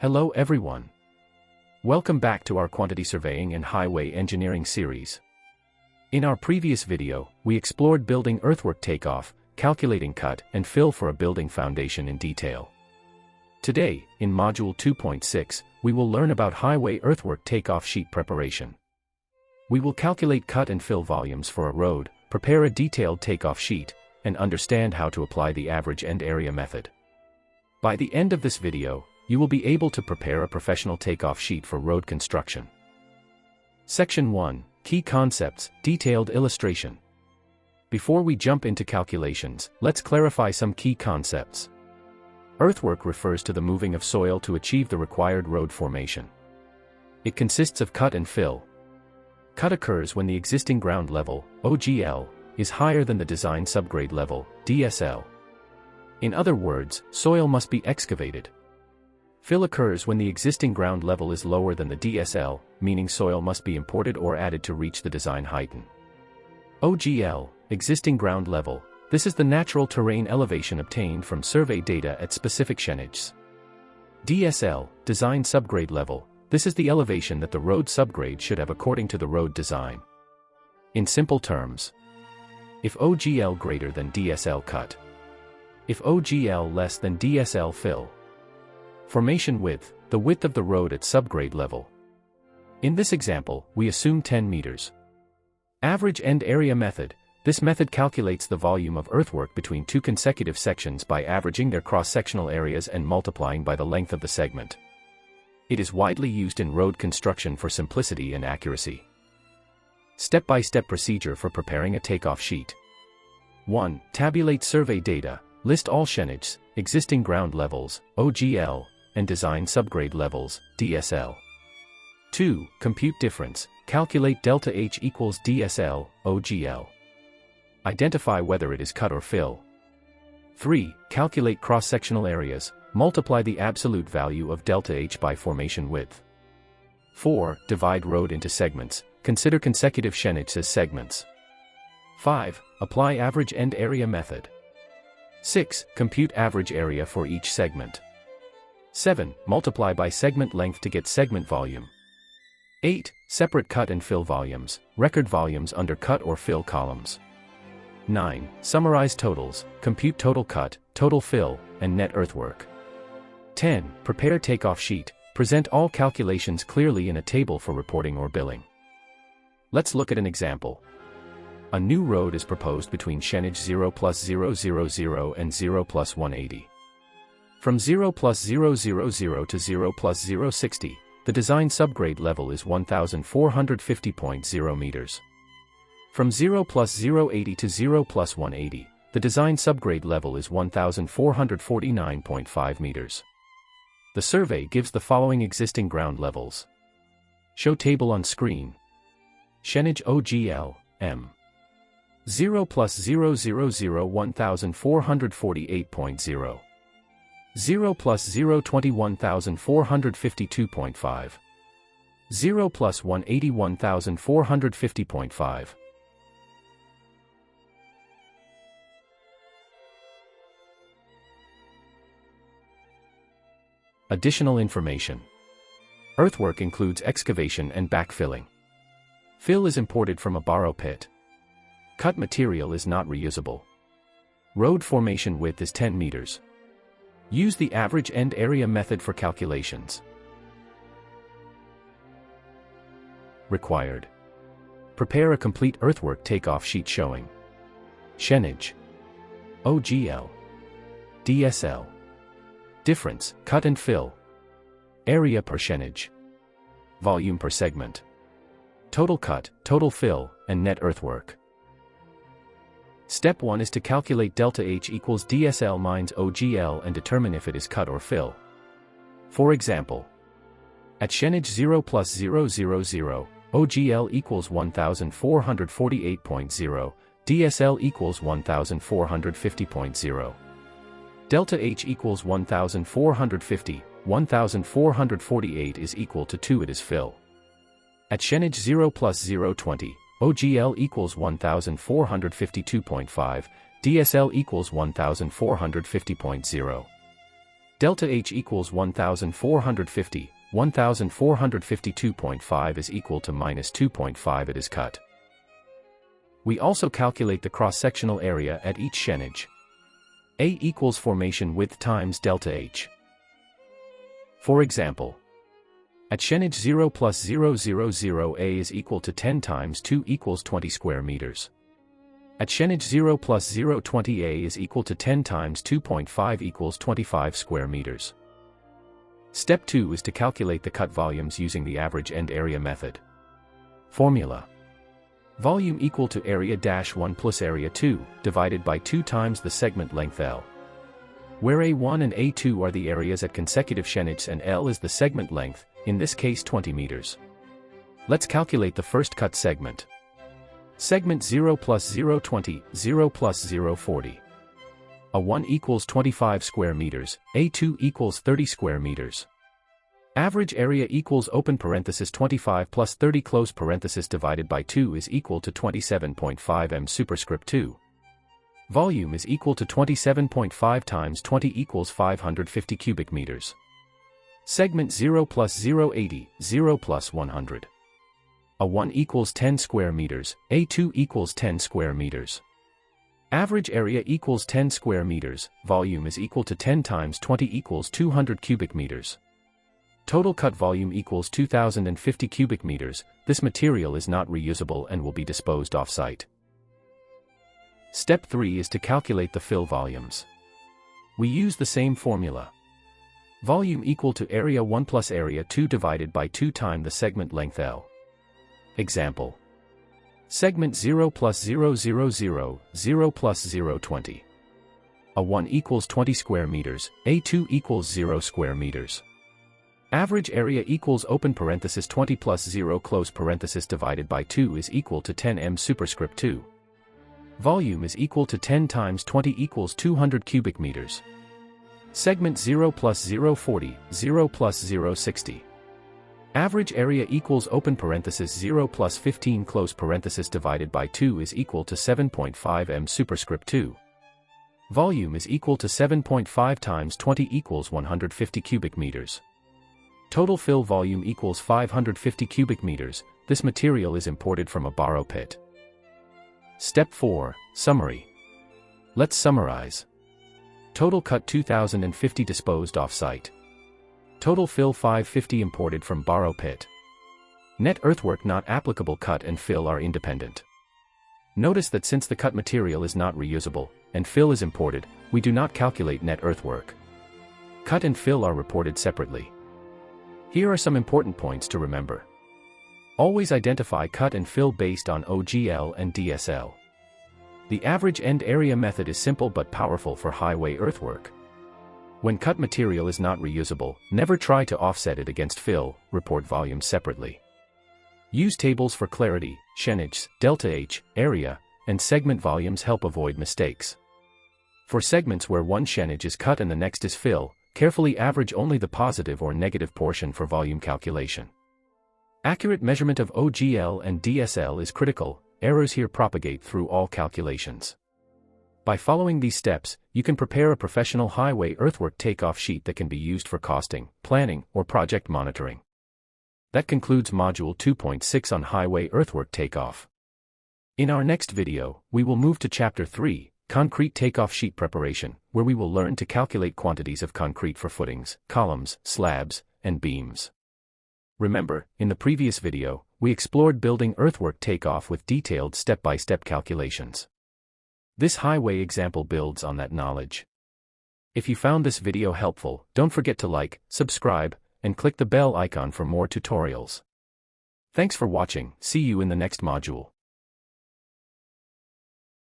Hello everyone. Welcome back to our Quantity Surveying and Highway Engineering series. In our previous video, we explored building earthwork takeoff, calculating cut and fill for a building foundation in detail. Today, in Module 2.6, we will learn about highway earthwork takeoff sheet preparation. We will calculate cut and fill volumes for a road, prepare a detailed takeoff sheet, and understand how to apply the average end area method. By the end of this video, you will be able to prepare a professional takeoff sheet for road construction. Section 1, Key Concepts, Detailed Illustration. Before we jump into calculations, let's clarify some key concepts. Earthwork refers to the moving of soil to achieve the required road formation. It consists of cut and fill. Cut occurs when the existing ground level, OGL, is higher than the design subgrade level, DSL. In other words, soil must be excavated. Fill occurs when the existing ground level is lower than the DSL, meaning soil must be imported or added to reach the design height. OGL, existing ground level, this is the natural terrain elevation obtained from survey data at specific shenages. DSL, design subgrade level, this is the elevation that the road subgrade should have according to the road design. In simple terms, if OGL greater than DSL cut, if OGL less than DSL fill. Formation width, the width of the road at subgrade level. In this example, we assume 10 meters. Average end area method, this method calculates the volume of earthwork between two consecutive sections by averaging their cross-sectional areas and multiplying by the length of the segment. It is widely used in road construction for simplicity and accuracy. Step-by-step procedure for preparing a takeoff sheet. 1. Tabulate survey data, list all shenages, existing ground levels, OGL, and design subgrade levels, DSL. 2. Compute difference, calculate delta H equals DSL, OGL. Identify whether it is cut or fill. 3. Calculate cross-sectional areas, multiply the absolute value of delta H by formation width. 4. Divide road into segments, consider consecutive shenages as segments. 5. Apply average end area method. 6. Compute average area for each segment. 7. Multiply by segment length to get segment volume. 8. Separate cut and fill volumes, record volumes under cut or fill columns. 9. Summarize totals, compute total cut, total fill, and net earthwork. 10. Prepare takeoff sheet, present all calculations clearly in a table for reporting or billing. Let's look at an example. A new road is proposed between shenage 0 plus 000 and 0 plus 180. From 0 plus 000 to 0 plus 060, the design subgrade level is 1,450.0 meters. From 0 plus 080 to 0 plus 180, the design subgrade level is 1,449.5 meters. The survey gives the following existing ground levels. Show table on screen. Shenage OGL, M. 0 plus 000 1,448.0. 0 plus 0 21,452.5. 0 plus 180 1,450.5. Additional information. Earthwork includes excavation and backfilling. Fill is imported from a borrow pit. Cut material is not reusable. Road formation width is 10 meters. Use the average end area method for calculations. Required. Prepare a complete earthwork takeoff sheet showing shenage, OGL, DSL, difference, cut and fill, area per shenage, volume per segment, total cut, total fill, and net earthwork. Step 1 is to calculate delta H equals DSL minus OGL and determine if it is cut or fill. For example, at shenage 0 plus 000, OGL equals 1,448.0, DSL equals 1,450.0. Delta H equals 1,450, 1,448 is equal to 2, it is fill. At shenage 0 plus 020, OGL equals 1,452.5, DSL equals 1,450.0. delta H equals 1450, 1452.5 is equal to minus 2.5 it is cut. We also calculate the cross-sectional area at each shenage. A equals formation width times delta H. For example, at shenage 0 plus 000 A is equal to 10 times 2 equals 20 square meters. At shenage 0 plus 020 A is equal to 10 times 2.5 equals 25 square meters. Step 2 is to calculate the cut volumes using the average end area method. Formula: volume equal to area dash 1 plus area 2, divided by 2 times the segment length L. Where A1 and A2 are the areas at consecutive shenages and L is the segment length, in this case 20 meters. Let's calculate the first cut segment. Segment 0 plus 020, 0 plus 040. A1 equals 25 square meters, A2 equals 30 square meters. Average area equals open parenthesis 25 plus 30 close parenthesis divided by 2 is equal to 27.5 m superscript 2. Volume is equal to 27.5 times 20 equals 550 cubic meters. Segment 0 plus 080, 0 plus 100. A1 equals 10 square meters, A2 equals 10 square meters. Average area equals 10 square meters, volume is equal to 10 times 20 equals 200 cubic meters. Total cut volume equals 2050 cubic meters, this material is not reusable and will be disposed off-site. Step 3 is to calculate the fill volumes. We use the same formula. Volume equal to area 1 plus area 2 divided by 2 times the segment length L. Example: segment 0 plus 000, 0 plus 020. A1 equals 20 square meters, A2 equals 0 square meters. Average area equals open parenthesis 20 plus 0 close parenthesis divided by 2 is equal to 10 m superscript 2. Volume is equal to 10 times 20 equals 200 cubic meters. Segment 0 plus 040, 0 plus 060. Average area equals open parenthesis 0 plus 15 close parenthesis divided by 2 is equal to 7.5 m superscript 2. Volume is equal to 7.5 times 20 equals 150 cubic meters. Total fill volume equals 550 cubic meters, this material is imported from a borrow pit. Step 4, Summary. Let's summarize. Total cut 2050 disposed off-site. Total fill 550 imported from borrow pit. Net earthwork not applicable. Cut and fill are independent. Notice that since the cut material is not reusable, and fill is imported, we do not calculate net earthwork. Cut and fill are reported separately. Here are some important points to remember. Always identify cut and fill based on OGL and DSL. The average end area method is simple but powerful for highway earthwork. When cut material is not reusable, never try to offset it against fill, report volumes separately. Use tables for clarity. Shenages, delta H, area, and segment volumes help avoid mistakes. For segments where one shenage is cut and the next is fill, carefully average only the positive or negative portion for volume calculation. Accurate measurement of OGL and DSL is critical, errors here propagate through all calculations. By following these steps, you can prepare a professional highway earthwork takeoff sheet that can be used for costing, planning, or project monitoring. That concludes Module 2.6 on highway earthwork takeoff. In our next video, we will move to Chapter 3, Concrete Takeoff Sheet Preparation, where we will learn to calculate quantities of concrete for footings, columns, slabs, and beams. Remember, in the previous video, we explored building earthwork takeoff with detailed step-by-step calculations. This highway example builds on that knowledge. If you found this video helpful, don't forget to like, subscribe, and click the bell icon for more tutorials. Thanks for watching. See you in the next module.